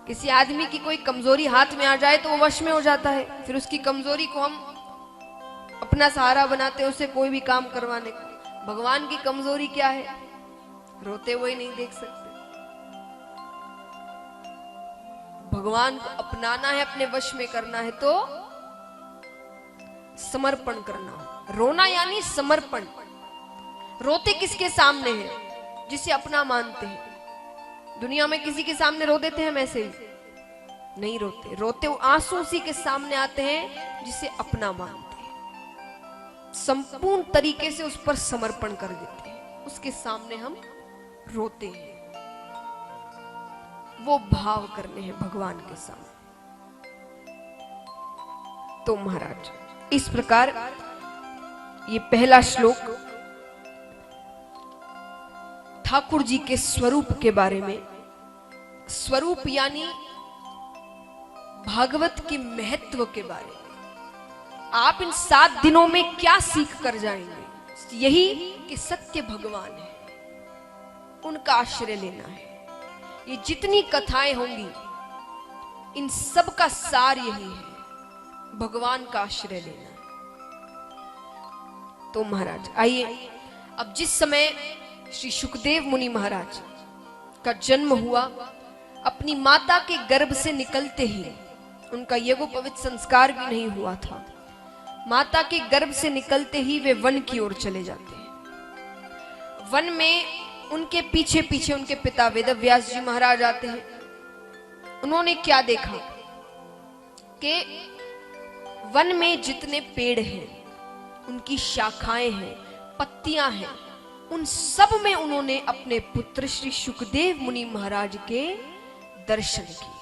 किसी आदमी की कोई कमजोरी हाथ में आ जाए तो वो वश में हो जाता है, फिर उसकी कमजोरी को हम अपना सहारा बनाते हैं उसे कोई भी काम करवाने को। भगवान की कमजोरी क्या है? रोते हुए नहीं देख सकते। भगवान को अपनाना है, अपने वश में करना है तो समर्पण करना हो। रोना यानी समर्पण। रोते किसके सामने हैं? जिसे अपना मानते हैं। दुनिया में किसी के सामने रो देते हैं हम ऐसे ही? नहीं रोते। रोते आंसू उसी के सामने आते हैं जिसे अपना मानते हैं, संपूर्ण तरीके से उस पर समर्पण कर देते हैं, उसके सामने हम रोते हैं। वो भाव करने हैं भगवान के सामने। तो महाराज इस प्रकार ये पहला श्लोक ठाकुर जी के स्वरूप के बारे में, स्वरूप यानी भागवत के महत्व के बारे में, आप इन 7 दिनों में क्या सीख कर जाएंगे? यही कि सत्य भगवान है, उनका आश्रय लेना है। ये जितनी कथाएं होंगी इन सब का सार यही है, भगवान का आश्रय लेना। तो महाराज आइए, अब जिस समय श्री सुखदेव मुनि महाराज का जन्म हुआ, अपनी माता के गर्भ से निकलते ही उनका यज्ञोपवीत संस्कार भी नहीं हुआ था। माता के गर्भ से निकलते ही वे वन की ओर चले जाते हैं। वन में उनके पीछे पीछे उनके पिता वेदव्यास जी महाराज आते हैं। उन्होंने क्या देखा कि वन में जितने पेड़ हैं, उनकी शाखाएं हैं, पत्तियां हैं, उन सब में उन्होंने अपने पुत्र श्री सुखदेव मुनि महाराज के दर्शन किए।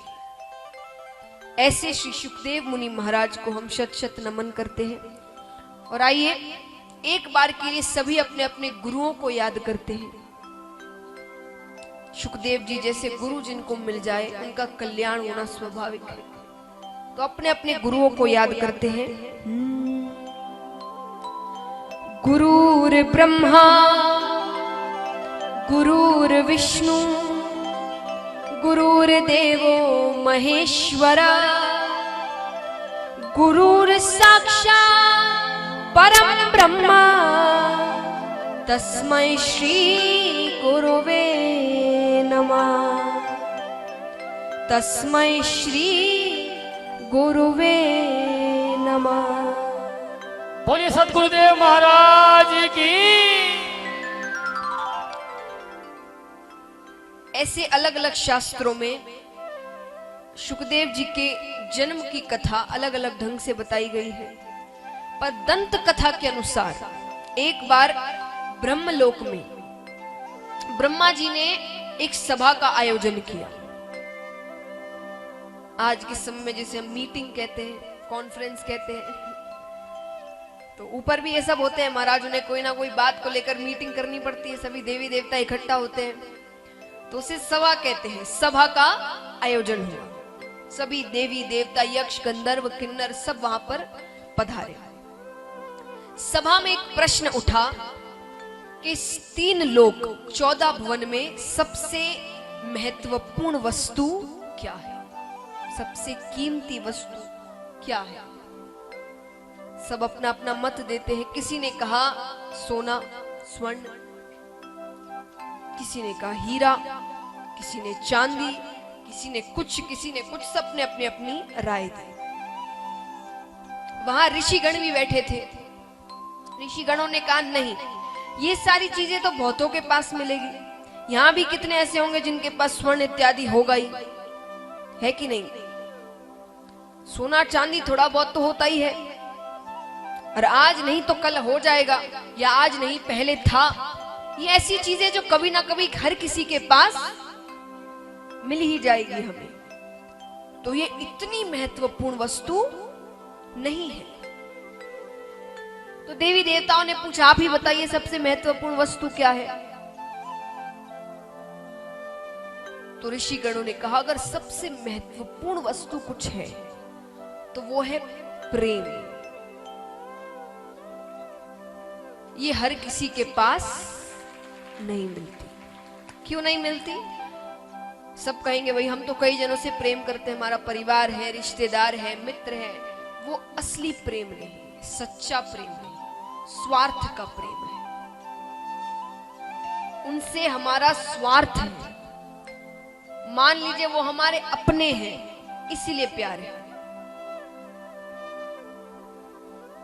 ऐसे श्री सुखदेव मुनि महाराज को हम शत शत नमन करते हैं। और आइए एक बार के लिए सभी अपने अपने गुरुओं को याद करते हैं। सुखदेव जी जैसे गुरु जिनको मिल जाए उनका कल्याण होना स्वाभाविक है। तो अपने अपने गुरुओं को याद करते हैं। गुरुर् ब्रह्मा गुरुर्विष्णु गुरुर्देवो महेश्वरा गुरुर्साक्षात् परम ब्रह्मा तस्मै श्री गुरुवे नमः। तस्मै श्री गुरुवे नमः। बोलिए सतगुरुदेव महाराज की। ऐसे अलग अलग शास्त्रों में सुखदेव जी के जन्म की कथा अलग अलग ढंग से बताई गई है। पर दंत कथा के अनुसार एक बार ब्रह्मलोक में ब्रह्मा जी ने एक सभा का आयोजन किया। आज के समय में जिसे हम मीटिंग कहते हैं, कॉन्फ्रेंस कहते हैं, तो ऊपर भी ये सब होते हैं। महाराज उन्हें कोई ना कोई बात को लेकर मीटिंग करनी पड़ती है, सभी देवी देवता इकट्ठा होते हैं, तो उसे सभा कहते हैं। सभा का आयोजन हुआ, सभी देवी देवता यक्ष गंधर्व किन्नर सब वहां पर पधारे। सभा में एक प्रश्न उठा कि 3 लोक 14 भुवन में सबसे महत्वपूर्ण वस्तु क्या है, सबसे कीमती वस्तु क्या है। सब अपना अपना मत देते हैं। किसी ने कहा सोना स्वर्ण, किसी ने कहा हीरा, किसी ने चांदी, किसी ने कुछ, सबने अपनी अपनी राय दी। वहां ऋषिगण भी बैठे थे। ऋषिगणों ने कहा नहीं, ये सारी चीजें तो बहुतों के पास मिलेगी। यहां भी कितने ऐसे होंगे जिनके पास स्वर्ण इत्यादि होगा ही, है कि नहीं। सोना चांदी थोड़ा बहुत तो होता ही है, और आज नहीं तो कल हो जाएगा, या आज नहीं पहले था। ये ऐसी चीजें जो कभी ना कभी हर किसी के पास मिल ही जाएगी हमें। तो ये इतनी महत्वपूर्ण वस्तु नहीं है। तो देवी देवताओं ने पूछा, आप ही बताइए सबसे महत्वपूर्ण वस्तु क्या है। तो ऋषिगणों ने कहा, अगर सबसे महत्वपूर्ण वस्तु कुछ है तो वो है प्रेम। ये हर किसी के पास नहीं मिलती। क्यों नहीं मिलती? सब कहेंगे भाई हम तो कई जनों से प्रेम करते हैं, हमारा परिवार है, रिश्तेदार है, मित्र है। वो असली प्रेम नहीं, सच्चा प्रेम नहीं, स्वार्थ का प्रेम है। उनसे हमारा स्वार्थ है। मान लीजिए वो हमारे अपने हैं, इसीलिए प्यार है।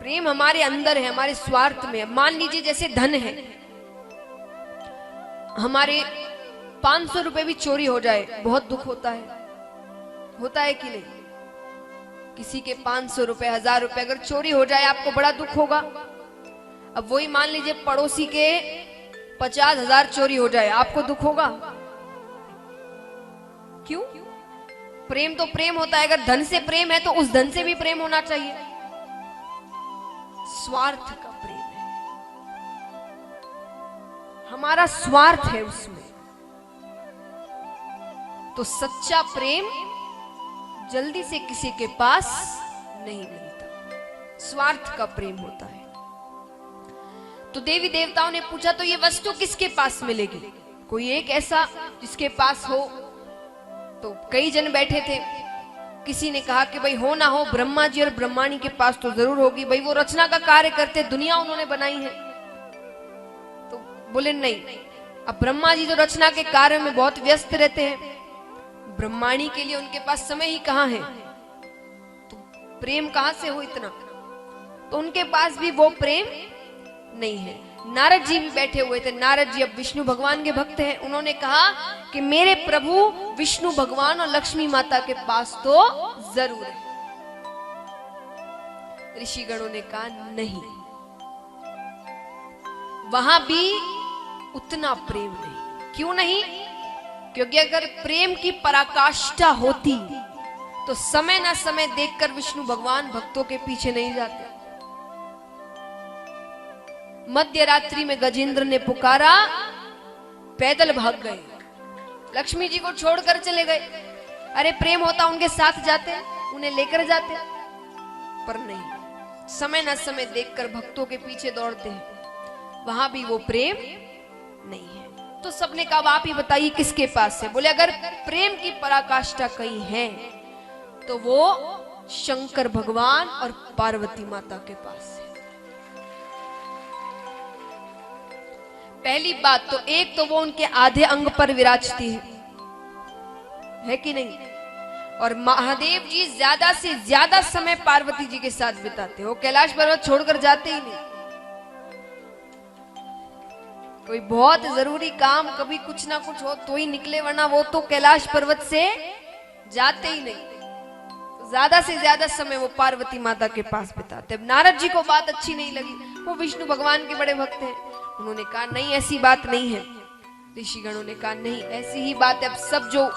प्रेम हमारे अंदर है, हमारे स्वार्थ में है। मान लीजिए जैसे धन है, हमारे 500 रुपए भी चोरी हो जाए, बहुत दुख होता है कि नहीं? किसी के 500 रुपए, 1000 रुपए अगर चोरी हो जाए, आपको बड़ा दुख होगा। अब वही मान लीजिए पड़ोसी के 50,000 चोरी हो जाए, आपको दुख होगा? क्यों? प्रेम तो प्रेम होता है। अगर धन से प्रेम है तो उस धन से भी प्रेम होना चाहिए। स्वार्थ का प्रेम है, हमारा स्वार्थ है उसमें। तो सच्चा प्रेम जल्दी से किसी के पास नहीं मिलता, स्वार्थ का प्रेम होता है। तो देवी देवताओं ने पूछा तो ये वस्तु किसके पास मिलेगी? कोई एक ऐसा जिसके पास हो। तो कई जन बैठे थे। किसी ने कहा कि भाई हो ना हो ब्रह्मा जी और ब्रह्माणी के पास तो जरूर होगी, भाई वो रचना का कार्य करते, दुनिया उन्होंने बनाई है। तो बोले नहीं, अब ब्रह्मा जी तो रचना के कार्य में बहुत व्यस्त रहते हैं, ब्रह्माणी के लिए उनके पास समय ही कहां है, तो प्रेम कहां से हो इतना? तो उनके पास भी वो प्रेम नहीं है। नारद जी भी बैठे हुए थे। नारद जी अब विष्णु भगवान के भक्त हैं। उन्होंने कहा कि मेरे प्रभु विष्णु भगवान और लक्ष्मी माता के पास तो जरूर है। ऋषिगणों ने कहा नहीं, वहां भी उतना प्रेम नहीं। क्यों नहीं? क्योंकि अगर प्रेम की पराकाष्ठा होती तो समय ना समय देखकर विष्णु भगवान भक्तों के पीछे नहीं जाते। मध्य रात्रि में गजेंद्र ने पुकारा, पैदल भाग गए, लक्ष्मी जी को छोड़कर चले गए। अरे प्रेम होता उनके साथ जाते, उन्हें लेकर जाते, पर नहीं, समय न समय देखकर भक्तों के पीछे दौड़ते हैं। वहां भी वो प्रेम नहीं है। तो सबने कहा आप ही बताइए किसके पास है? बोले अगर प्रेम की पराकाष्ठा कहीं है तो वो शंकर भगवान और पार्वती माता के पास है। पहली बात तो एक तो वो उनके आधे अंग पर विराजती है कि नहीं? और महादेव जी ज्यादा से ज्यादा समय पार्वती जी के साथ बिताते हो, कैलाश पर्वत छोड़कर जाते ही नहीं। कोई बहुत जरूरी काम कभी कुछ ना कुछ हो तो ही निकले, वरना वो तो कैलाश पर्वत से जाते ही नहीं। ज्यादा से ज्यादा समय वो पार्वती माता के पास बिताते। नारद जी को बात अच्छी नहीं लगी, वो विष्णु भगवान के बड़े भक्त हैं। उन्होंने कहा नहीं ऐसी बात नहीं है। ऋषिगणों ने कहा नहीं ऐसी ही बात है। अब सब जो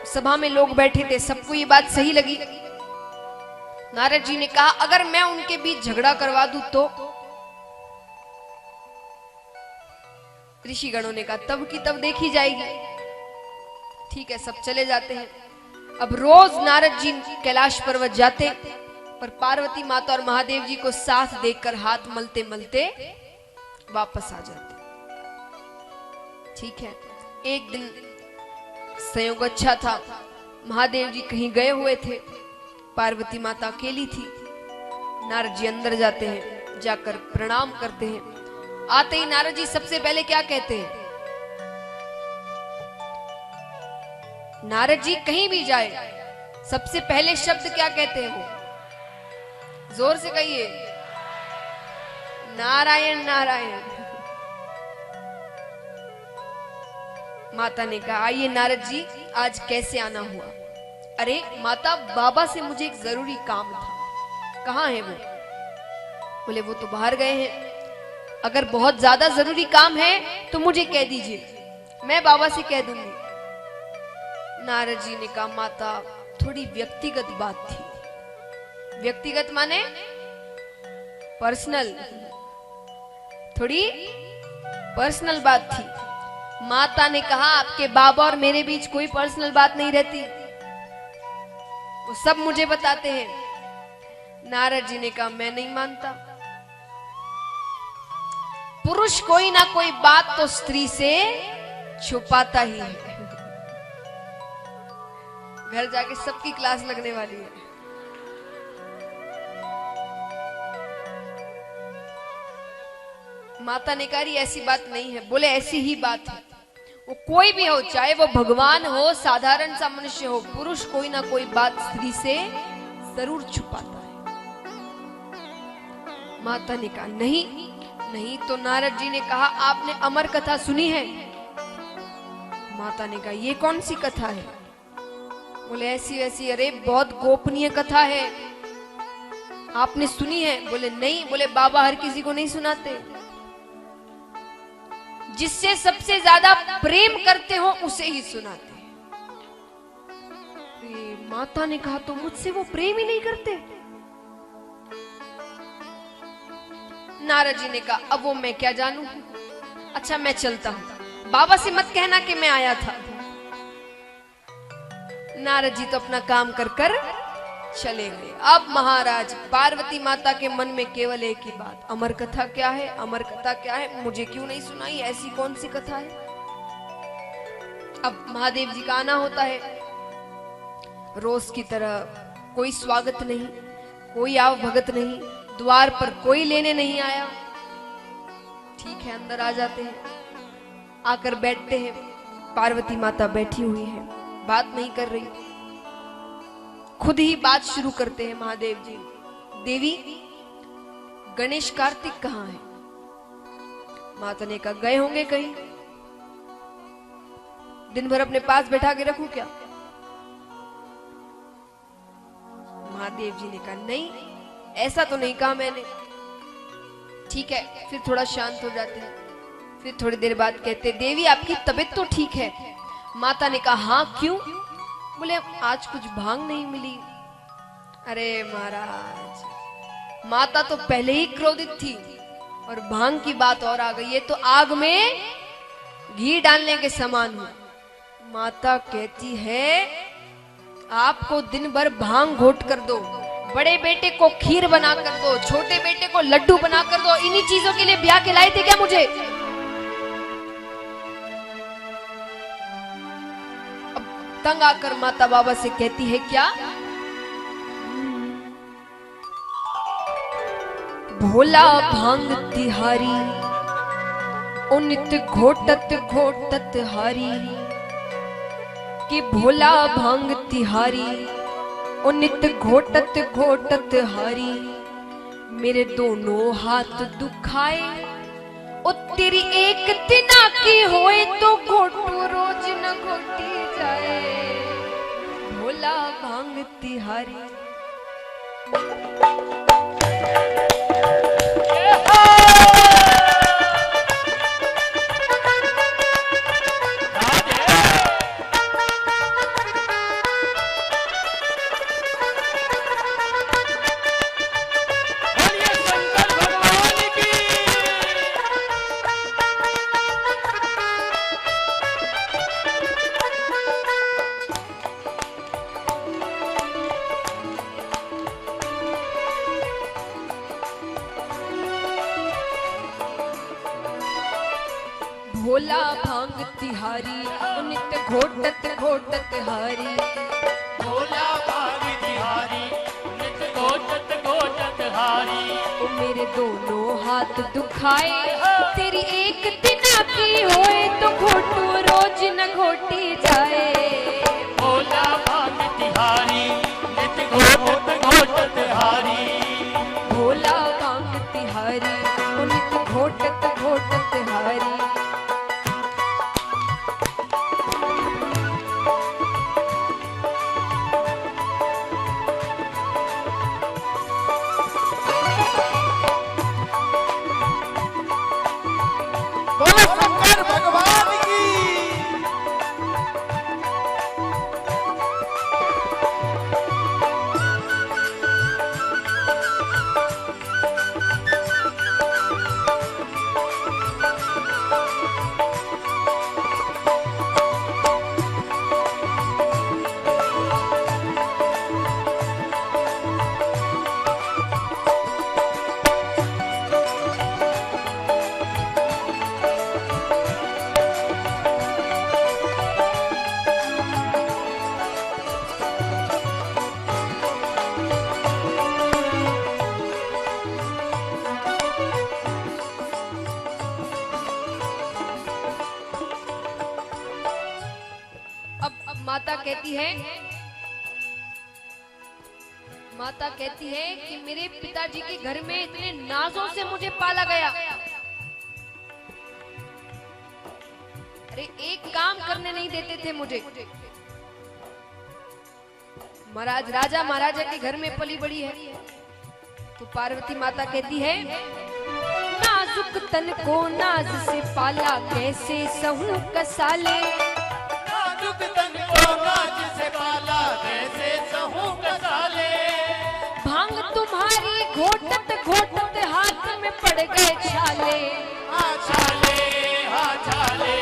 सभा में लोग बैठे थे सबको ये बात सही लगी। नारद जी ने कहा अगर मैं उनके बीच झगड़ा करवा दूं तो? ऋषिगणों ने कहा तब की तब देखी जाएगी। ठीक है, सब चले जाते हैं। अब रोज नारद जी कैलाश पर्वत जाते, पर पार्वती माता और महादेव जी को साथ देखकर हाथ मलते मलते वापस आ जाते। ठीक है, एक दिन संयोग अच्छा था, महादेव जी कहीं गए हुए थे, पार्वती माता अकेली थी। नारद जी अंदर जाते हैं, जाकर प्रणाम करते हैं। आते ही नारद जी सबसे पहले क्या कहते हैं? नारद जी कहीं भी जाए सबसे पहले शब्द क्या कहते हैं? वो जोर से कहिए, नारायण नारायण। माता ने कहा आइए नारद जी, आज कैसे आना हुआ? अरे माता, बाबा से मुझे एक जरूरी काम था। कहाँ है वो? बोले वो तो बाहर गए हैं। अगर बहुत ज्यादा जरूरी काम है तो मुझे कह दीजिए, मैं बाबा से कह दूंगी। नारद जी ने कहा माता, थोड़ी व्यक्तिगत बात थी। व्यक्तिगत माने पर्सनल, थोड़ी पर्सनल बात थी। माता ने कहा आपके बाबा और मेरे बीच कोई पर्सनल बात नहीं रहती, वो सब मुझे बताते हैं। नारद जी ने कहा मैं नहीं मानता। पुरुष कोई ना कोई बात तो स्त्री से छुपाता ही है। घर जाके सबकी क्लास लगने वाली है। माता ने कहा ऐसी बात नहीं है। बोले ऐसी ही बात है। वो कोई भी हो, चाहे वो भगवान हो, साधारण सा मनुष्य हो, पुरुष कोई ना कोई बात स्त्री से जरूर छुपाता है। माता ने कहा नहीं नहीं। तो नारद जी ने कहा आपने अमर कथा सुनी है? माता ने कहा ये कौन सी कथा है? बोले ऐसी वैसी। अरे बहुत गोपनीय कथा है, आपने सुनी है? बोले नहीं। बोले बाबा हर किसी को नहीं सुनाते, जिससे सबसे ज्यादा प्रेम करते हो उसे ही सुनाते हैं। माता ने कहा तो मुझसे वो प्रेम ही नहीं करते। नारद जी ने कहा अब वो मैं क्या जानूं। अच्छा मैं चलता हूं, बाबा से मत कहना कि मैं आया था। नारद जी तो अपना काम कर कर चले गए। अब महाराज पार्वती माता के मन में केवल एक ही बात, अमर कथा क्या है, अमर कथा क्या है, मुझे क्यों नहीं सुनाई, ऐसी कौन सी कथा है। अब महादेव जी का आना होता है रोज की तरह। कोई स्वागत नहीं, कोई आव भगत नहीं, द्वार पर कोई लेने नहीं आया। ठीक है अंदर आ जाते हैं, आकर बैठते हैं। पार्वती माता बैठी हुई है, बात नहीं कर रही। खुद ही बात शुरू करते हैं महादेव जी। देवी गणेश कार्तिक कहाँ है? माता ने कहा गए होंगे कहीं। दिन भर अपने पास बैठा के रखूं क्या? महादेव जी ने कहा नहीं ऐसा तो नहीं कहा मैंने। ठीक है, फिर थोड़ा शांत हो जाते हैं। फिर थोड़ी देर बाद कहते देवी आपकी तबीयत तो ठीक है? माता ने कहा हाँ क्यों? बोले आज कुछ भांग नहीं मिली। अरे महाराज माता तो पहले ही क्रोधित थी और भांग की बात और आ गई। ये तो आग में घी डालने के समान हो। माता कहती है आपको दिन भर भांग घोट कर दो, बड़े बेटे को खीर बना कर दो, छोटे बेटे को लड्डू बना कर दो, इन्हीं चीजों के लिए ब्याह के लाए थे क्या मुझे? तंग आकर माता बाबा से कहती है क्या? भोला भांग तिहारी ओ नित घोटत घोटत हारी, कि भोला भांग तिहारी ओ नित घोटत घोटत हारी, मेरे दोनों हाथ दुखाए ओ तेरी एक तिना की होए तो घोटू रोज न घोटी जाए। भोला भांग तिहारी। भोला भांग तिहारी नित घोटत घोटत हारी। भोला भांग तिहारी नित घोटत घोटत हारी, ओ मेरे दोनों हाथ दुखाए तेरी एक तिना की होए तो घोटू रोज न घोटी जाए। भोला भांग तिहारी नित घोटत घोटत हारी। भोला भांग तिहारी नित घोटत घोटत हारी। माता कहती है कि मेरे पिताजी के घर में इतने नाजों से मुझे पाला गया, अरे एक काम करने नहीं देते थे मुझे। महाराज राजा महाराजा के घर में पली बड़ी है। तो पार्वती माता कहती है, नाजुक तन को नाज से पाला, कैसे सहूं कसाले। नाजुक तन को नाज से पाला, कैसे सहूं कसाले। भांग तुम्हारी घोटत घोटत हाथ में पड़ गए छाले। हाँ छाले, हाँ छाले।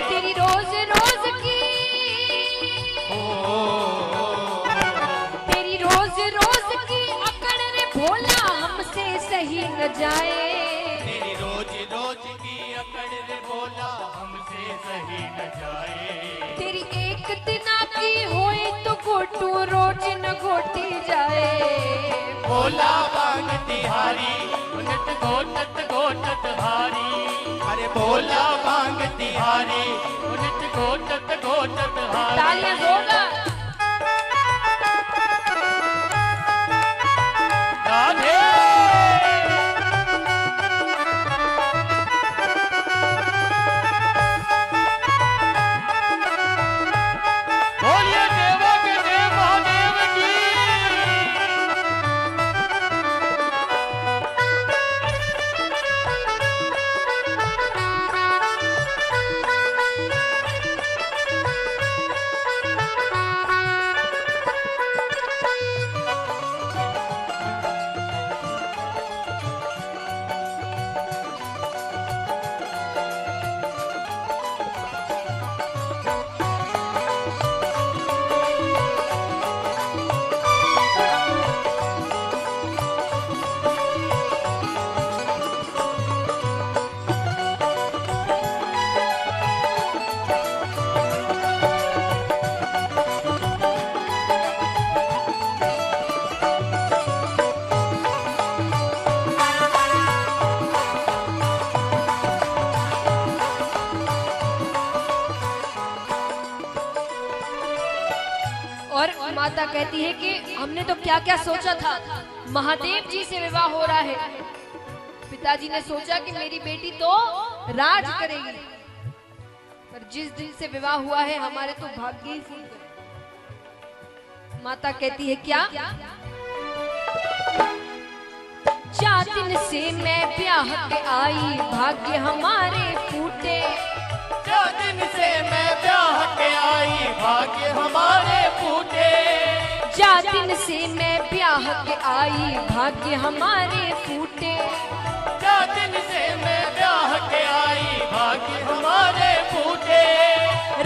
तेरी रोज रोज की, तेरी रोज रोज की अकड़ रे भोला, हमसे सही न जाए। तेरी रोज रोज की अकड़ रे भोला, हमसे सही न जाए। तेरी एक दिना की होए तो घोटू रोज न घोटी जाए। भोला बांग तिहारी, उनत घोटत घोटत हारी। अरे भोला बांग तिहारी, उनत घोटत घोटत हारी। तालियां होगा। राधे बोलिए देवों के देव महादेव की। और माता कहती है कि हमने तो क्या क्या सोचा था, महादेव जी से विवाह हो रहा है। पिताजी ने सोचा कि मेरी बेटी तो राज करेगी, पर जिस दिन से विवाह हुआ है हमारे तो भाग्य ही फूट गए। माता कहती है क्या, 4 दिन से मैं ब्याह के आई, भाग्य हमारे फूटे। 4 दिन से मैं ब्याह के आई, भाग्य हमारे फूटे। 4 दिन से मैं ब्याह के आई, भाग्य हमारे फूटे। 4 दिन से मैं ब्याह के आई, भाग्य हमारे फूटे।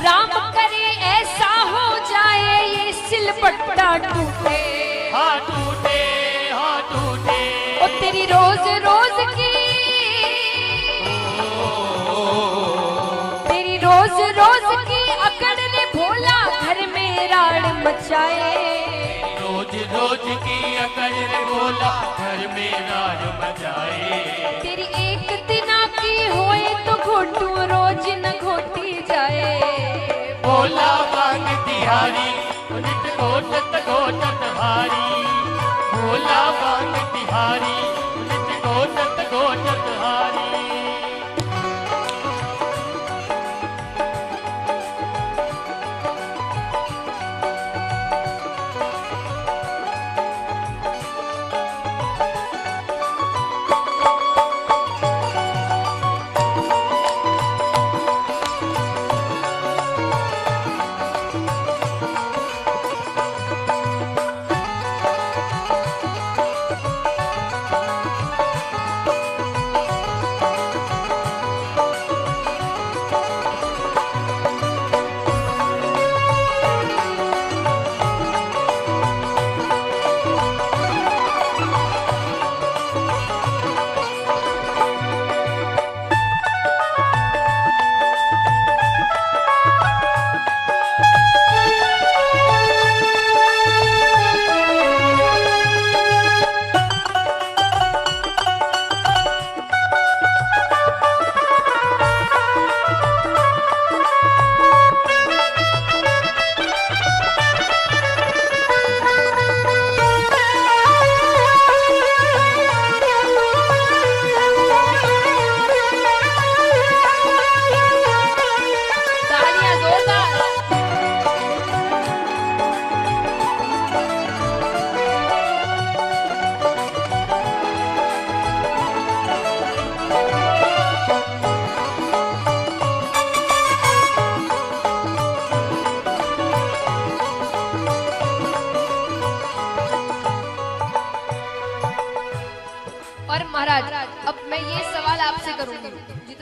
राम करे ऐसा हो जाए, ये सिलबट्टा टूटे। हाँ टूटे, हाँ टूटे। ओ तेरी रोज रोज की, तेरी रोज रोज की अकड़ ने भोला, घर में राड़ मचाए। रोज रोज की अकड़ रे भोला, घर में राज मचाए। तेरी एक दिना की होए तो घोटू रोज न घोटी जाए। भोला बांग तिहारी, उनित घोटत घोटत हारी। भोला बांग तिहारी, उनित घोटत घोटत हारी।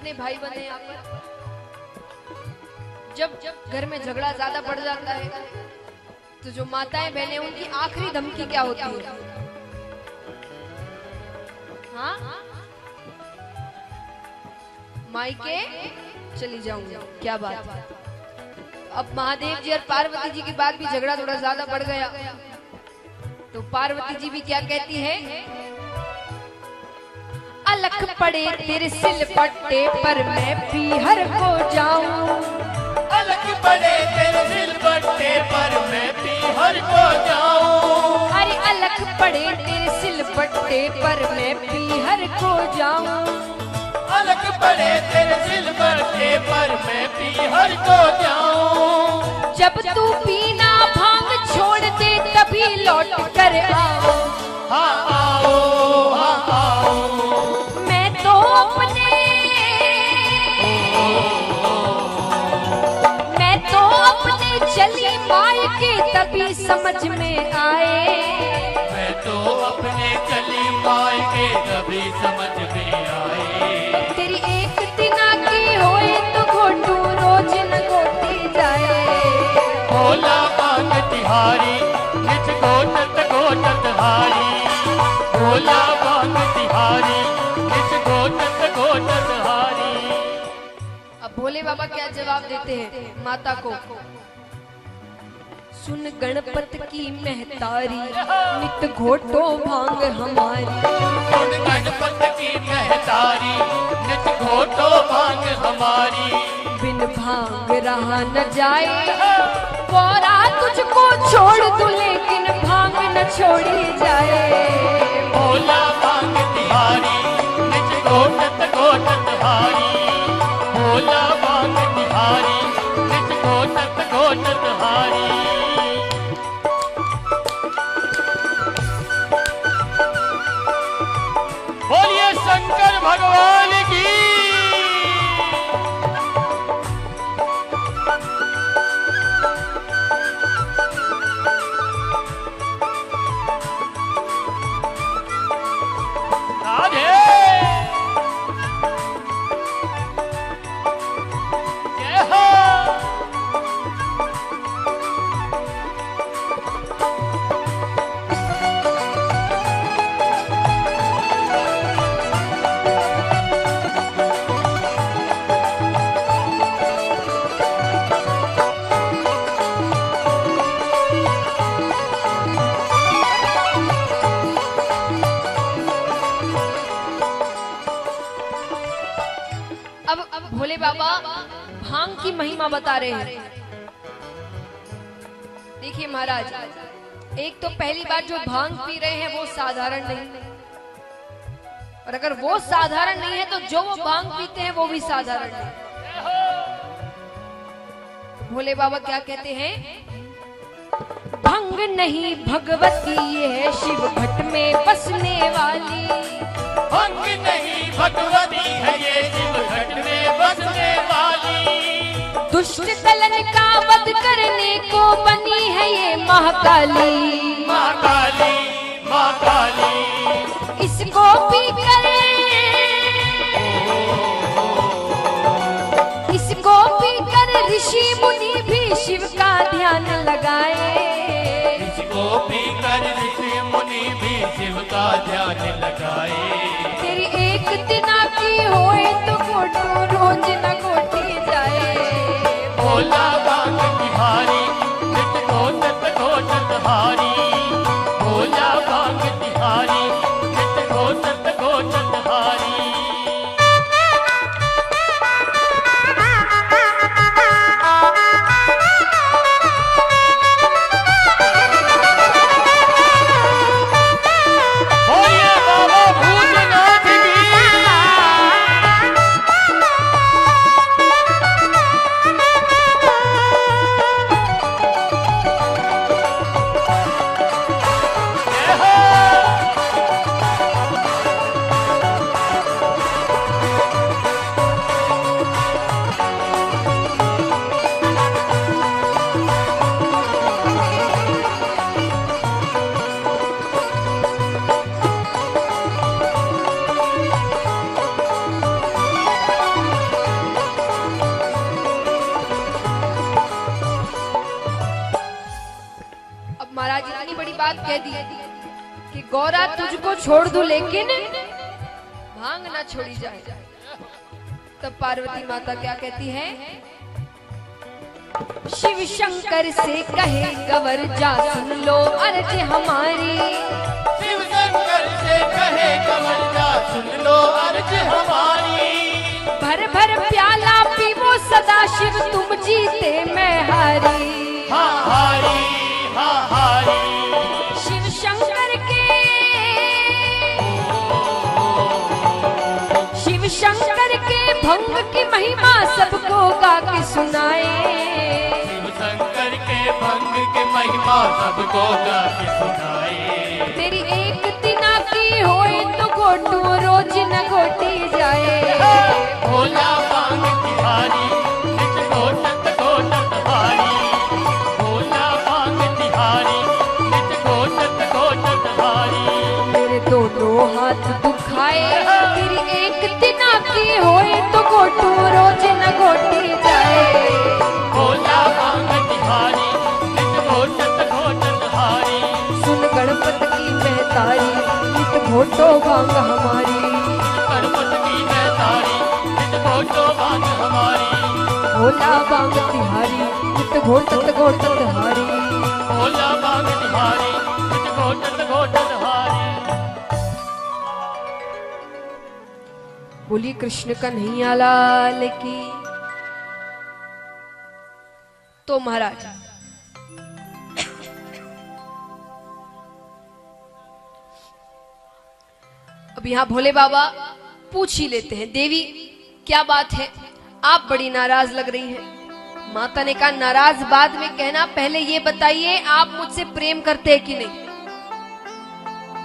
कितने भाई बंधे यहाँ पर। जब घर में झगड़ा ज्यादा बढ़ जाता है तो जो माताएं बहनें उनकी आखिरी धमकी क्या होती है? हाँ, मायके चली जाऊंगी। क्या बात है। अब महादेव जी और पार्वती जी की बात भी झगड़ा थोड़ा ज्यादा बढ़ गया तो पार्वती जी भी क्या कहती है? अलख पड़े तेरे सिल पट्टे पर मैं पीहर को जाऊं। अलग पड़े तेरे सिल पट्टे पर मैं पीहर को जाऊं। अरे अलख पड़े तेरे सिल पट्टे पर मैं पीहर को जाऊं। अलग पड़े तेरे सिल पट्टे पर मैं पीहर को जाऊं। जब तू पीना भांग छोड़ दे तभी लौट कर आओ। हाँ आओ, हाँ आओ। मैं तो अपने चली मायके तभी समझ में आए। मैं तो अपने चली मायके तभी समझ में आए। तेरी एक दिना की होए तो घोटू रोज न घोटी जाए। भोला बांग तिहारी निज घोटत घोटत हारी। भोला बांग तिहारी निज घोटत घोटत हारी। अब भोले बाबा क्या जवाब देते हैं माता को? सुन गणपत की महतारी नित घोटो भांग हमारी। सुन गणपत की महतारी नित घोटो भांग हमारी। बिन भांग रहा न जाए पौरा तुझको छोड़ दूं लेकिन भांग न छोड़ी जाए। भोला बांग तिहारी निज घोटत घोटत हारी। भोला बांग तिहारी निज घोटत घोटत हारी। बोलिए शंकर भगवान की। राधे जय हो। अब भोले बाबा भांग की महिमा बता रहे हैं। देखिए महाराज, एक तो पहली बात जो भांग पी रहे हैं वो साधारण नहीं, और अगर वो साधारण नहीं है तो जो वो भांग पीते हैं वो भी साधारण नहीं। भोले बाबा क्या कहते हैं? भंग नहीं भगवती ये है शिव भट में बसने वाली। भंग नहीं भगवती है ये शिव घट में बसने वाली। दुष्ट दलन का वध करने को बनी है ये महाकाली। माँ काली, माँ काली। इसको पीकर ऋषि मुनि भी शिव का ध्यान लगाए। इसको पीकर ऋषि मुनि भी शिव का ध्यान लगाए। तेरी एक दिना की होए तो घोटो रोज न घोटी जाए। भोला बांग तिहारी नित घोटत घोटत हारी। भोला बांग तिहारी नित घोटत घोटत हारी। महाराज इतनी बड़ी बात कह दी कि गौरा तुझको छोड़ दूं लेकिन भांग ना छोड़ी जाए। तब पार्वती माता क्या कहती है? शिव शंकर से कहे गवर जा सुन लो अर्ज हमारी। शिव शंकर से कहे गवर जा सुन लो अर्ज हमारी। भर भर प्याला पीवो सदा शिव तुम जीते मैं हारी। हाँ हारी, हाँ हारी। शिव शंकर के भंग की महिमा सबको गा के सुनाए। शिव शंकर के भंग की महिमा सबको गा के सुनाए। तेरी एक दिना की होए तो घोटू रोज न घोटी जाए। भोला भांग तिहारी नित घोटत घोटत हारी। भोला भांग तिहारी नित घोटत घोटत हारी। मेरे दोनों हाथ दुखाए तेरी एक दिना की होए तो घोटू रोज न घोटी जाए। भोला भांग तिहारी नित घोटत घोटत हारी। सुन गणपत की महतारी नित घोटो भांग हमारी। गणपत की महतारी नित घोटो भांग हमारी। भोला भांग तिहारी नित घोटत घोटत हारी। भोला भांग तिहारी नित घोटत घोटत हारी। बोली कृष्ण कन्हैया लाल की। तो महाराज अब यहाँ भोले बाबा पूछ ही लेते हैं, देवी क्या बात है, आप बड़ी नाराज लग रही हैं। माता ने कहा नाराज बाद में कहना, पहले ये बताइए आप मुझसे प्रेम करते हैं कि नहीं।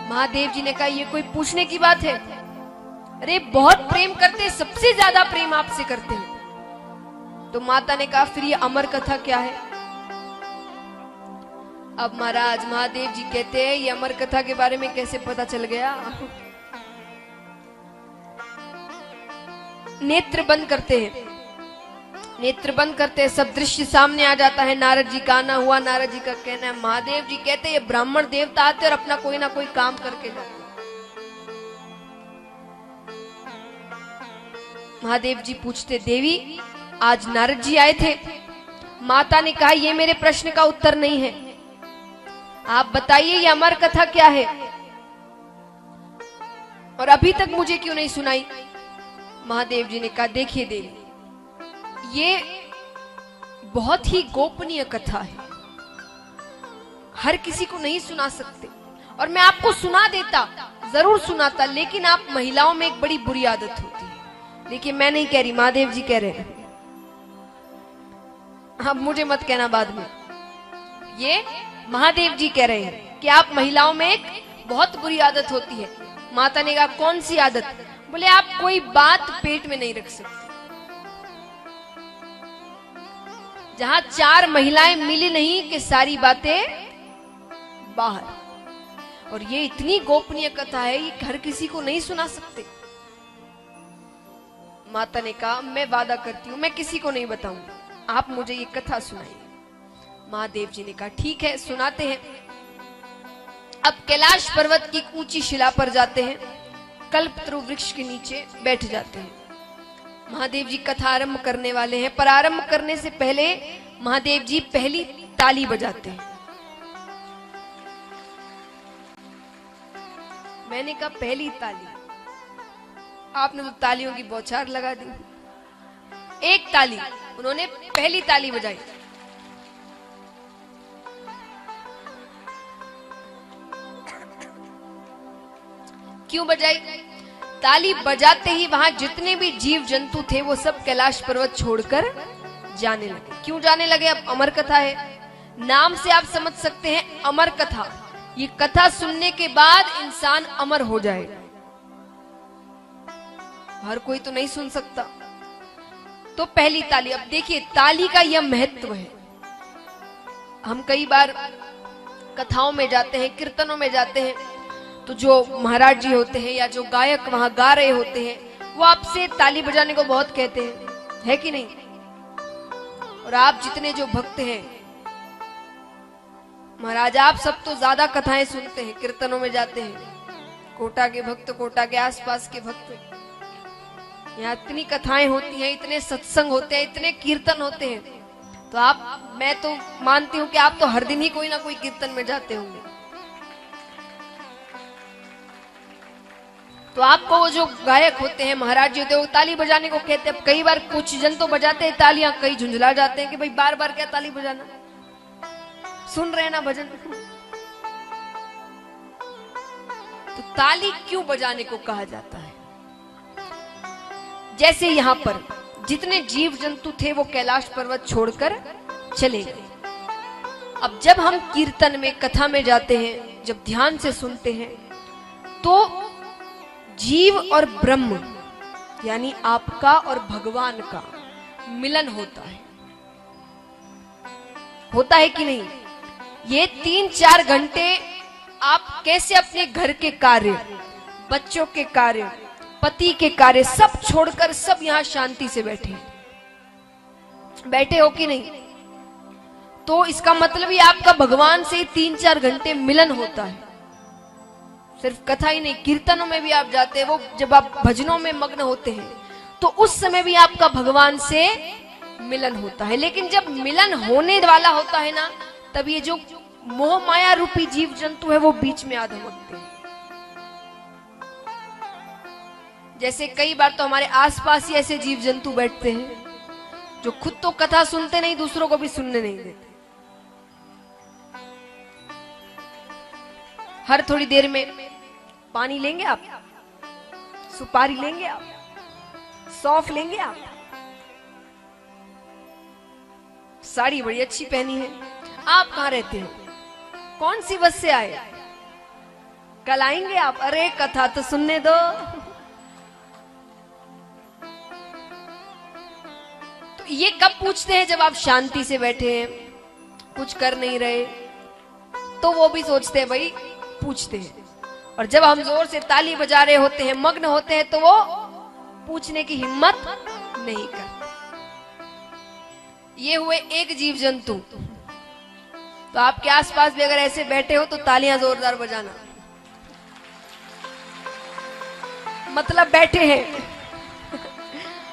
महादेव जी ने कहा ये कोई पूछने की बात है, अरे बहुत प्रेम करते हैं, सबसे ज्यादा प्रेम आपसे करते हैं। तो माता ने कहा फिर ये अमर कथा क्या है। अब महाराज महादेव जी कहते हैं ये अमर कथा के बारे में कैसे पता चल गया। नेत्र बंद करते हैं, नेत्र बंद करते हैं, सब दृश्य सामने आ जाता है। नारद जी का आना हुआ, नारद जी का कहना है, महादेव जी कहते हैं ये ब्राह्मण देवता आते और अपना कोई ना कोई काम करके जाते। महादेव जी पूछते देवी आज नारद जी आए थे। माता ने कहा ये मेरे प्रश्न का उत्तर नहीं है, आप बताइए ये अमर कथा क्या है और अभी तक मुझे क्यों नहीं सुनाई। महादेव जी ने कहा देखिए देवी ये बहुत ही गोपनीय कथा है, हर किसी को नहीं सुना सकते, और मैं आपको सुना देता जरूर सुनाता, लेकिन आप महिलाओं में एक बड़ी बुरी आदत होती है। देखिए मैं नहीं कह रही, महादेव जी कह रहे हैं, अब मुझे मत कहना बाद में, ये महादेव जी कह रहे हैं कि आप महिलाओं में एक बहुत बुरी आदत होती है। माता ने कहा कौन सी आदत। बोले आप कोई बात पेट में नहीं रख सकते। जहां चार महिलाएं मिली नहीं कि सारी बातें बाहर, और ये इतनी गोपनीय कथा है ये हर किसी को नहीं सुना सकते। माता ने कहा मैं वादा करती हूं मैं किसी को नहीं बताऊंगी, आप मुझे ये कथा सुनाइए। महादेव जी ने कहा ठीक है सुनाते हैं। अब कैलाश पर्वत की ऊंची शिला पर जाते हैं, कल्पतरु वृक्ष के नीचे बैठ जाते हैं। महादेव जी कथा आरंभ करने वाले हैं, पर आरंभ करने से पहले महादेव जी पहली ताली बजाते हैं। मैंने कहा पहली ताली, आपने तो तालियों की बौछार लगा दी। एक ताली उन्होंने पहली ताली बजाई। क्यों बजाई? ताली बजाते ही वहां जितने भी जीव जंतु थे वो सब कैलाश पर्वत छोड़कर जाने लगे। क्यों जाने लगे? अब अमर कथा है, नाम से आप समझ सकते हैं अमर कथा। ये कथा सुनने के बाद इंसान अमर हो जाएगा, हर कोई तो नहीं सुन सकता। तो पहली ताली, अब देखिए ताली का यह महत्व है। हम कई बार कथाओं में जाते हैं, कीर्तनों में जाते हैं, तो जो महाराज जी होते हैं या जो गायक वहां गा रहे होते हैं वो आपसे ताली बजाने को बहुत कहते हैं, है कि नहीं? और आप जितने जो भक्त हैं महाराज आप सब तो ज्यादा कथाएं सुनते हैं, कीर्तनों में जाते हैं, कोटा के भक्त, कोटा के आसपास के भक्त, यहाँ इतनी कथाएं होती हैं, इतने सत्संग होते हैं, इतने कीर्तन होते हैं, तो मैं तो मानती हूँ कि आप तो हर दिन ही कोई ना कोई कीर्तन में जाते होंगे। तो आपको वो जो गायक होते हैं, महाराज जी होते हैं, वो ताली बजाने को कहते हैं। कई बार कुछ जन तो बजाते हैं तालियां, कई झुंझला जाते हैं कि भाई बार बार क्या ताली बजाना, सुन रहे हैं ना भजन। तो ताली क्यों बजाने को कहा जाता है? जैसे यहां पर जितने जीव जंतु थे वो कैलाश पर्वत छोड़कर चले गए। अब जब हम कीर्तन में, कथा में जाते हैं, जब ध्यान से सुनते हैं, तो जीव और ब्रह्म यानी आपका और भगवान का मिलन होता है कि नहीं? ये 3-4 घंटे आप कैसे अपने घर के कार्य, बच्चों के कार्य, पति के कार्य सब छोड़कर सब यहां शांति से बैठे हो कि नहीं? तो इसका मतलब ही आपका भगवान से 3-4 घंटे मिलन होता है। सिर्फ कथा ही नहीं, कीर्तनों में भी आप जाते हैं, वो जब आप भजनों में मग्न होते हैं तो उस समय भी आपका भगवान से मिलन होता है। लेकिन जब मिलन होने वाला होता है ना, तब ये जो मोह माया रूपी जीव जंतु है वो बीच में आ धमकते हैं। जैसे कई बार तो हमारे आसपास ही ऐसे जीव जंतु बैठते हैं जो खुद तो कथा सुनते नहीं, दूसरों को भी सुनने नहीं देते। हर थोड़ी देर में पानी लेंगे आप, सुपारी लेंगे आप, सौंफ लेंगे आप, साड़ी बड़ी अच्छी पहनी है, आप कहाँ रहते हो, कौन सी बस से आए, कल आएंगे आप, अरे कथा तो सुनने दो। तो ये कब पूछते हैं? जब आप शांति से बैठे हैं, कुछ कर नहीं रहे, तो वो भी सोचते हैं भाई पूछते हैं। और जब हम जोर से ताली बजा रहे होते हैं, मग्न होते हैं, तो वो पूछने की हिम्मत नहीं करते। ये हुए एक जीव जंतु। तो आपके आसपास भी अगर ऐसे बैठे हो तो तालियां जोरदार बजाना, मतलब बैठे हैं।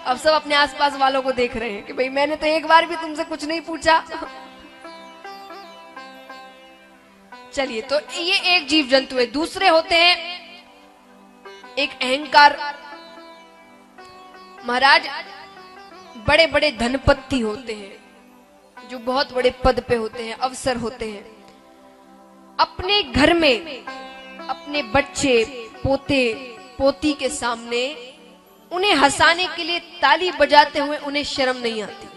अब सब अपने आसपास वालों को देख रहे हैं कि भाई मैंने तो एक बार भी तुमसे कुछ नहीं पूछा। चलिए, तो ये एक जीव जंतु है। दूसरे होते हैं एक अहंकार। महाराज बड़े बड़े धनपति होते हैं, जो बहुत बड़े पद पे होते हैं, अफसर होते हैं, अपने घर में अपने बच्चे, पोते, पोती के सामने उन्हें हंसाने के लिए ताली बजाते हुए उन्हें शर्म नहीं आती,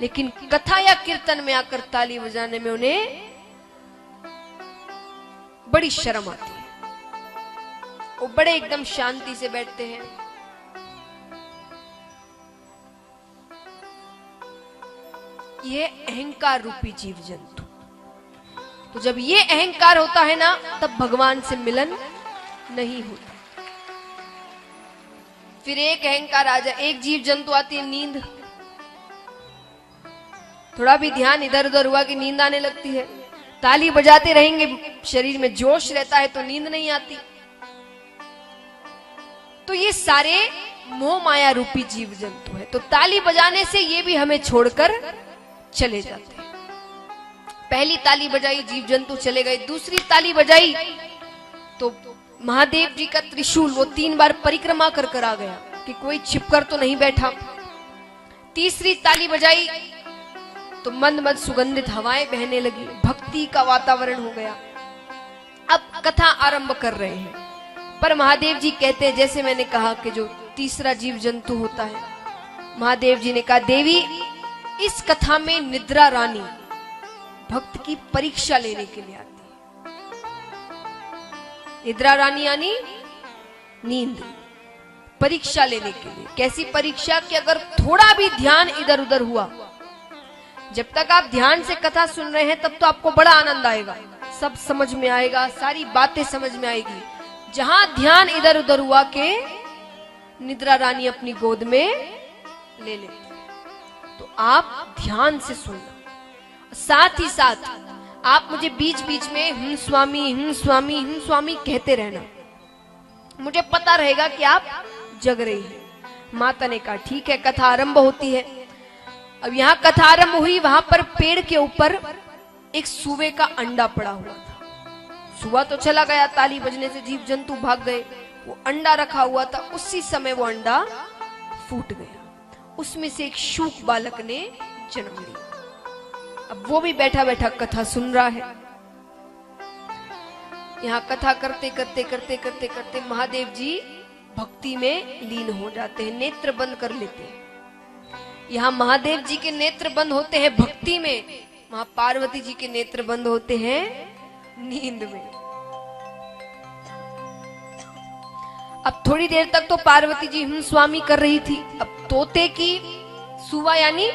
लेकिन कथा या कीर्तन में आकर ताली बजाने में उन्हें बड़ी शर्म आती है। वो बड़े एकदम शांति से बैठते हैं। ये अहंकार रूपी जीव जंतु। तो जब ये अहंकार होता है ना, तब भगवान से मिलन नहीं होता। फिर एक अहंकार आ जाए, एक जीव जंतु आती है नींद। थोड़ा भी ध्यान इधर उधर हुआ कि नींद आने लगती है। ताली बजाते रहेंगे, शरीर में जोश रहता है तो नींद नहीं आती। तो ये सारे मोह माया रूपी जीव जंतु है। तो ताली बजाने से ये भी हमें छोड़कर चले जाते हैं। पहली ताली बजाई, जीव जंतु चले गए। दूसरी ताली बजाई तो महादेव जी का त्रिशूल वो 3 बार परिक्रमा कर आ गया कि कोई छिपकर तो नहीं बैठा। तीसरी ताली बजाई तो मंद मंद सुगंधित हवाएं बहने लगी, भक्ति का वातावरण हो गया। अब कथा आरंभ कर रहे हैं, पर महादेव जी कहते हैं, जैसे मैंने कहा कि जो तीसरा जीव जंतु होता है, महादेव जी ने कहा, देवी इस कथा में निद्रा रानी भक्त की परीक्षा लेने के लिए आती है। निद्रा रानी यानी नींद, परीक्षा लेने के लिए। कैसी परीक्षा? कि अगर थोड़ा भी ध्यान इधर उधर हुआ, जब तक आप ध्यान से कथा सुन रहे हैं तब तो आपको बड़ा आनंद आएगा, सब समझ में आएगा, सारी बातें समझ में आएगी। जहां ध्यान इधर उधर हुआ के निद्रा रानी अपनी गोद में ले लेती, तो आप ध्यान से सुनना। साथ ही साथ आप मुझे बीच बीच में स्वामी स्वामी कहते रहना, मुझे पता रहेगा कि आप जग रही हैं। माता ने कहा ठीक है। कथा आरंभ होती है। अब यहाँ कथा आरंभ हुई, वहां पर पेड़ के ऊपर एक सूवे का अंडा पड़ा हुआ था। सुबह तो चला गया, ताली बजने से जीव जंतु भाग गए। वो अंडा रखा हुआ था, उसी समय वो अंडा फूट गया। उसमें से एक शूक बालक ने जन्म लिया। अब वो भी बैठा बैठा कथा सुन रहा है। यहाँ कथा करते करते करते करते करते महादेव जी भक्ति में लीन हो जाते हैं, नेत्र बंद कर लेते हैं। यहाँ महादेव जी के नेत्र बंद होते हैं भक्ति में, वहां पार्वती जी के नेत्र बंद होते हैं नींद में। अब थोड़ी देर तक तो पार्वती जी स्वामी कर रही थी। अब तोते की, सुवा यानी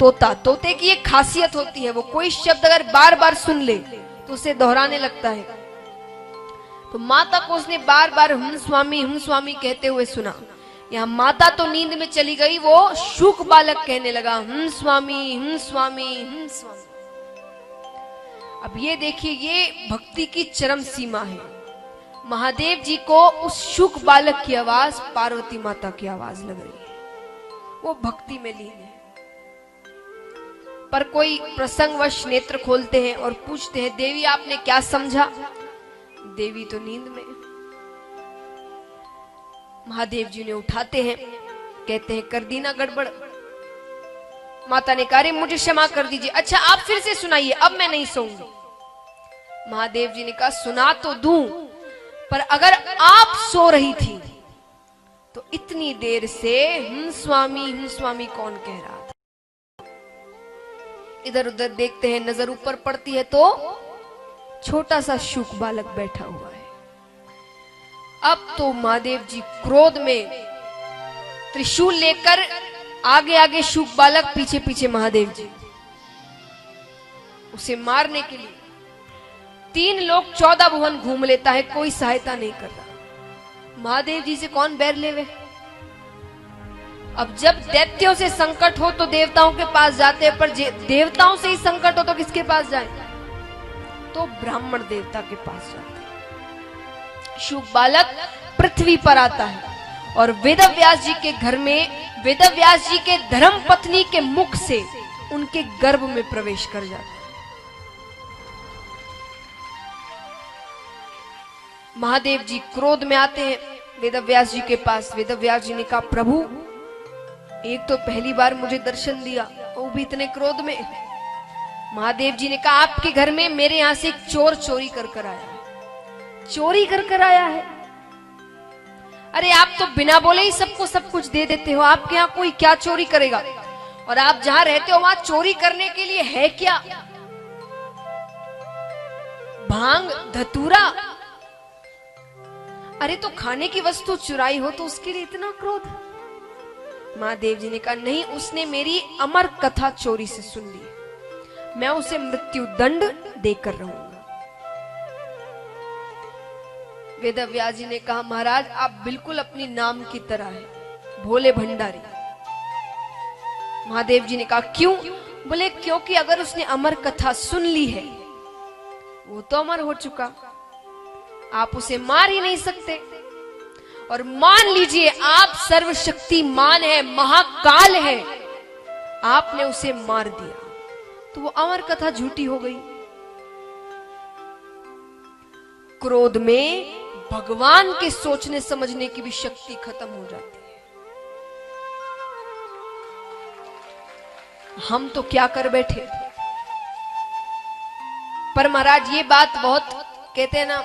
तोता, तोते की एक खासियत होती है, वो कोई शब्द अगर बार बार सुन ले तो उसे दोहराने लगता है। तो माता को उसने बार बार स्वामी कहते हुए सुना। यहाँ माता तो नींद में चली गई, वो शुक बालक कहने लगा स्वामी स्वामी स्वामी। अब ये देखिए, ये भक्ति की चरम सीमा है। महादेव जी को उस शुक बालक की आवाज पार्वती माता की आवाज लग रही है, वो भक्ति में लीन है। पर कोई प्रसंगवश नेत्र खोलते हैं और पूछते हैं, देवी आपने क्या समझा? देवी तो नींद में। महादेव जी ने उठाते हैं, कहते हैं कर दी ना गड़बड़। माता ने कहा मुझे क्षमा कर दीजिए। अच्छा आप फिर से सुनाइए, अब मैं नहीं सोऊंगी। महादेव जी ने कहा सुना तो दूं, पर अगर आप सो रही थी तो इतनी देर से स्वामी कौन कह रहा था? इधर उधर देखते हैं, नजर ऊपर पड़ती है तो छोटा सा शुक बालक बैठा हुआ है। अब तो महादेव जी क्रोध में त्रिशूल लेकर आगे आगे, शुक बालक पीछे पीछे महादेव जी, उसे मारने के लिए 3 लोग 14 भुवन घूम लेता है, कोई सहायता नहीं करता। महादेव जी से कौन बैर लेवे? अब जब दैत्यों से संकट हो तो देवताओं के पास जाते हैं, पर देवताओं से ही संकट हो तो किसके पास जाए? तो ब्राह्मण देवता के पास जाते हैं। शुक बालक पृथ्वी पर आता है और वेदव्यास जी के घर में, वेदव्यास जी के धर्म पत्नी के मुख से उनके गर्भ में प्रवेश कर जाता है। महादेव जी क्रोध में आते हैं वेदव्यास जी के पास। वेदव्यास जी ने कहा प्रभु, एक तो पहली बार मुझे दर्शन दिया, वो भी इतने क्रोध में। महादेव जी ने कहा आपके घर में मेरे यहां से एक चोर चोरी कर आया है। चोरी कर आया है? अरे आप तो बिना बोले ही सबको सब कुछ दे देते हो, आपके यहां कोई क्या चोरी करेगा? और आप जहां रहते हो वहां चोरी करने के लिए है क्या? भांग धतूरा? अरे तो खाने की वस्तु चुराई हो तो उसके लिए इतना क्रोध? महादेव जी ने कहा नहीं, उसने मेरी अमर कथा चोरी से सुन ली, मैं उसे मृत्यु दंड देकर रहूंगा। वेदव्यास जी ने कहा महाराज आप बिल्कुल अपनी नाम की तरह है, भोले भंडारी। महादेव जी ने कहा क्यों? बोले क्योंकि अगर उसने अमर कथा सुन ली है, वो तो अमर हो चुका, आप उसे मार ही नहीं सकते। और मान लीजिए आप सर्वशक्तिमान है, महाकाल है, आपने उसे मार दिया तो वो अमर कथा झूठी हो गई। क्रोध में भगवान के सोचने समझने की भी शक्ति खत्म हो जाती है। हम तो क्या कर बैठे। पर महाराज ये बात बहुत कहते हैं ना,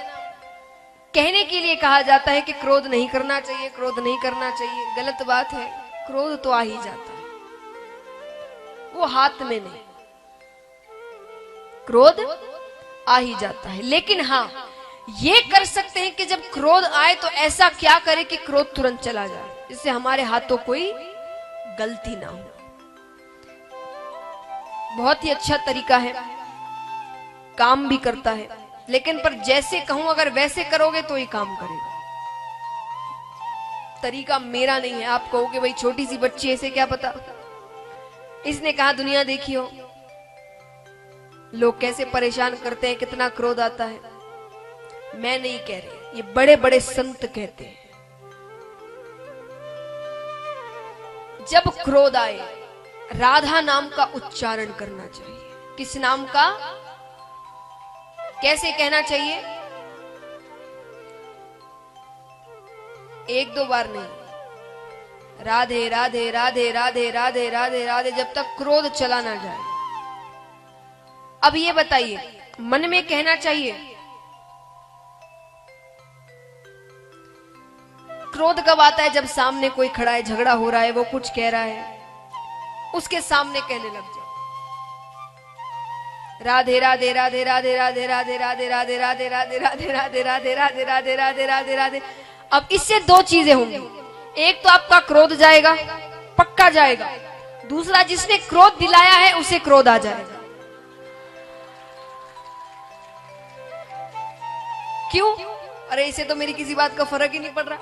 कहने के लिए कहा जाता है कि क्रोध नहीं करना चाहिए, क्रोध नहीं करना चाहिए। गलत बात है, क्रोध तो आ ही जाता है, वो हाथ में नहीं, क्रोध आ ही जाता है। लेकिन हाँ ये कर सकते हैं कि जब क्रोध आए तो ऐसा क्या करे कि क्रोध तुरंत चला जाए, जिससे हमारे हाथों कोई गलती ना हो। बहुत ही अच्छा तरीका है, काम भी करता है, लेकिन पर जैसे कहूं अगर वैसे करोगे तो ही काम करेगा। तरीका मेरा नहीं है। आप कहोगे भाई छोटी सी बच्ची ऐसे क्या पता, इसने कहा दुनिया देखी हो, लोग कैसे परेशान करते हैं, कितना क्रोध आता है। मैं नहीं कह रही, ये बड़े बड़े संत कहते हैं। जब क्रोध आए, राधा नाम का उच्चारण करना चाहिए। किस नाम का? कैसे कहना चाहिए? एक दो बार नहीं, राधे राधे राधे राधे राधे राधे राधे, जब तक क्रोध चला ना जाए। अब ये बताइए, मन में कहना चाहिए। क्रोध कब आता है? जब सामने कोई खड़ा है, झगड़ा हो रहा है, वो कुछ कह रहा है, उसके सामने कहने लग जाओ राधे राधे राधे राधे राधे राधे राधे राधे राधे राधे राधे राधे राधे राधे राधे राधे राधे राधे। अब इससे दो चीजें होंगी, एक तो आपका क्रोध जाएगा, पक्का जाएगा। दूसरा, जिसने क्रोध दिलाया है उसे क्रोध आ जाएगा। क्यों? अरे इसे तो मेरी किसी बात का फर्क ही नहीं पड़ रहा।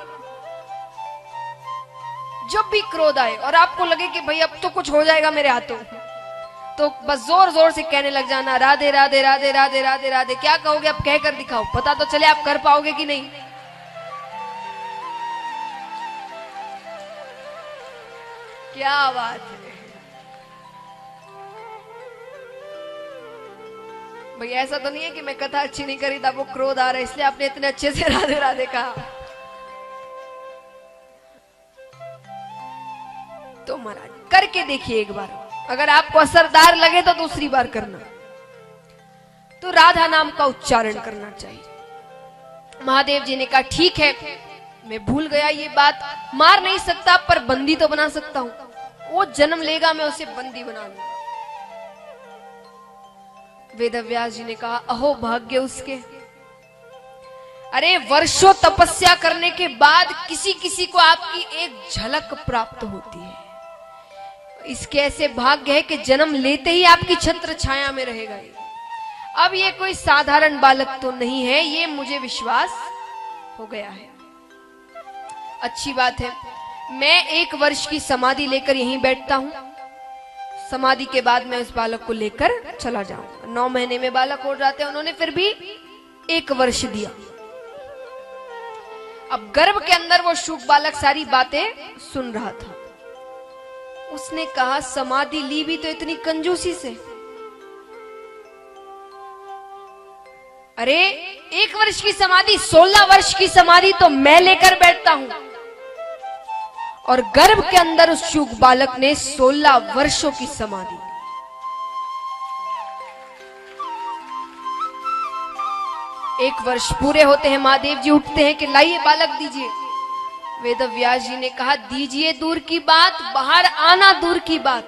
जब भी क्रोध आए और आपको लगे कि भाई अब तो कुछ हो जाएगा मेरे हाथों, तो बस जोर जोर से कहने लग जाना राधे राधे राधे राधे राधे राधे। क्या कहोगे? अब कहकर दिखाओ, पता तो चले आप कर पाओगे कि नहीं। क्या बात है भाई। ऐसा तो नहीं है कि मैं कथा अच्छी नहीं करी था, वो क्रोध आ रहा है इसलिए आपने इतने अच्छे से राधे राधे कहा। तो महाराज करके देखिए एक बार, अगर आपको असरदार लगे तो दूसरी बार करना। तो राधा नाम का उच्चारण करना चाहिए। महादेव जी ने कहा ठीक है, मैं भूल गया ये बात, मार नहीं सकता पर बंदी तो बना सकता हूं। वो जन्म लेगा, मैं उसे बंदी बना लूंगा। वेदव्यास जी ने कहा अहो भाग्य उसके। अरे वर्षों तपस्या करने के बाद किसी किसी को आपकी एक झलक प्राप्त होती है। इसके ऐसे भाग्य है कि जन्म लेते ही आपकी छत्र छाया में रहेगा। अब ये कोई साधारण बालक तो नहीं है, ये मुझे विश्वास हो गया है। अच्छी बात है, मैं 1 वर्ष की समाधि लेकर यहीं बैठता हूं। समाधि के बाद मैं उस बालक को लेकर चला जाऊंगा। 9 महीने में बालक हो जाते हैं, उन्होंने फिर भी 1 वर्ष दिया। अब गर्भ के अंदर वो शुक बालक सारी बातें सुन रहा था। उसने कहा समाधि ली भी तो इतनी कंजूसी से। अरे 1 वर्ष की समाधि, 16 वर्ष की समाधि तो मैं लेकर बैठता हूं, और गर्भ के अंदर उस शुक बालक ने 16 वर्षों की समाधि। एक वर्ष पूरे होते हैं, महादेव जी उठते हैं कि लाइए बालक दीजिए। वेदव्यास जी ने कहा दीजिए दूर की बात, बाहर आना दूर की बात।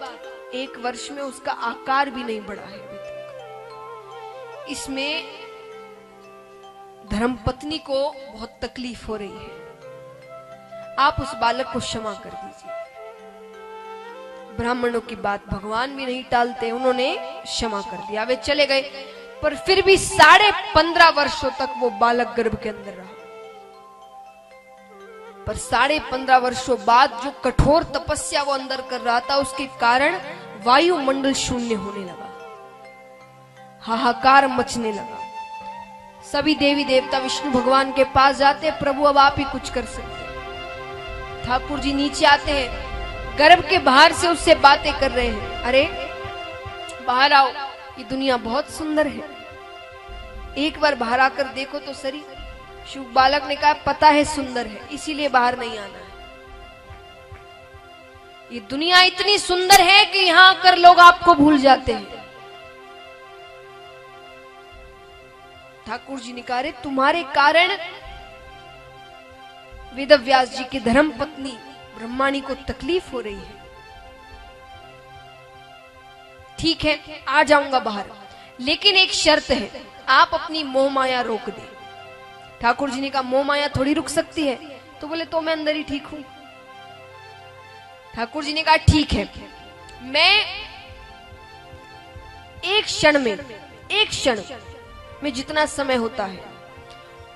1 वर्ष में उसका आकार भी नहीं बढ़ा है अभी तक। इसमें धर्मपत्नी को बहुत तकलीफ हो रही है। आप उस बालक को क्षमा कर दीजिए। ब्राह्मणों की बात भगवान भी नहीं टालते, उन्होंने क्षमा कर दिया, वे चले गए। पर फिर भी 15.5 वर्षों तक वो बालक गर्भ के अंदर रहा। पर 15.5 वर्षों बाद जो कठोर तपस्या वो अंदर कर रहा था, उसके कारण वायुमंडल शून्य होने लगा, हाहाकार मचने लगा। सभी देवी देवता विष्णु भगवान के पास जाते, प्रभु अब आप ही कुछ कर सकते। ठाकुर जी नीचे आते हैं, गर्भ के बाहर से उससे बातें कर रहे हैं। अरे बाहर आओ, ये दुनिया बहुत सुंदर है, एक बार बाहर आकर देखो तो सही। शुक बालक ने कहा पता है सुंदर है, इसीलिए बाहर नहीं आना है। ये दुनिया इतनी सुंदर है कि यहां आकर लोग आपको भूल जाते हैं। ठाकुर जी ने कहा तुम्हारे कारण वेदव्यास जी की धर्म पत्नी ब्रह्माणी को तकलीफ हो रही है। ठीक है, आ जाऊंगा बाहर, लेकिन एक शर्त है, आप अपनी मोह माया रोक दे। ठाकुर जी ने कहा मोह माया थोड़ी रुक सकती है। तो बोले तो मैं अंदर ही ठीक हूं। ठाकुर जी ने कहा ठीक है, मैं एक क्षण में जितना समय होता है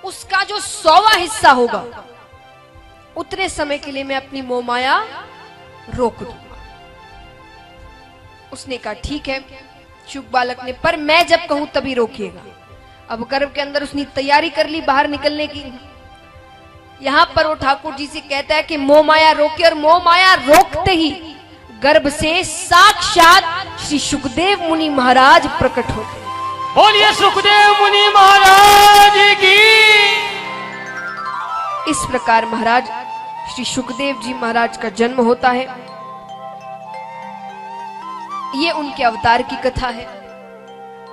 उसका जो 100वां हिस्सा होगा, उतने समय के लिए मैं अपनी मोह माया रोक दूंगा। उसने कहा ठीक है, इच्छुक बालक ने, पर मैं जब कहूं तभी रोकिएगा। अब गर्भ के अंदर उसने तैयारी कर ली बाहर निकलने की। यहां पर वो ठाकुर जी से कहता है कि मोह माया रोके, और मोह माया रोकते ही गर्भ से साक्षात श्री सुखदेव मुनि महाराज प्रकट होते हैं। बोलिए सुखदेव मुनि महाराज की। इस प्रकार महाराज श्री सुखदेव जी महाराज का जन्म होता है। ये उनके अवतार की कथा है।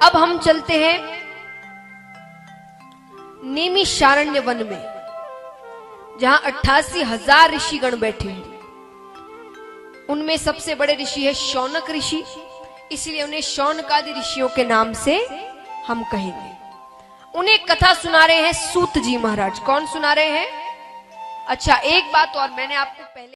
अब हम चलते हैं नेमिषारण्य वन में, जहां 88,000 ऋषिगण बैठे हैं। उनमें सबसे बड़े ऋषि है शौनक ऋषि, इसलिए उन्हें शौनकादि ऋषियों के नाम से हम कहेंगे। उन्हें कथा सुना रहे हैं सूत जी महाराज। कौन सुना रहे हैं? अच्छा, एक बात और, मैंने आपको पहले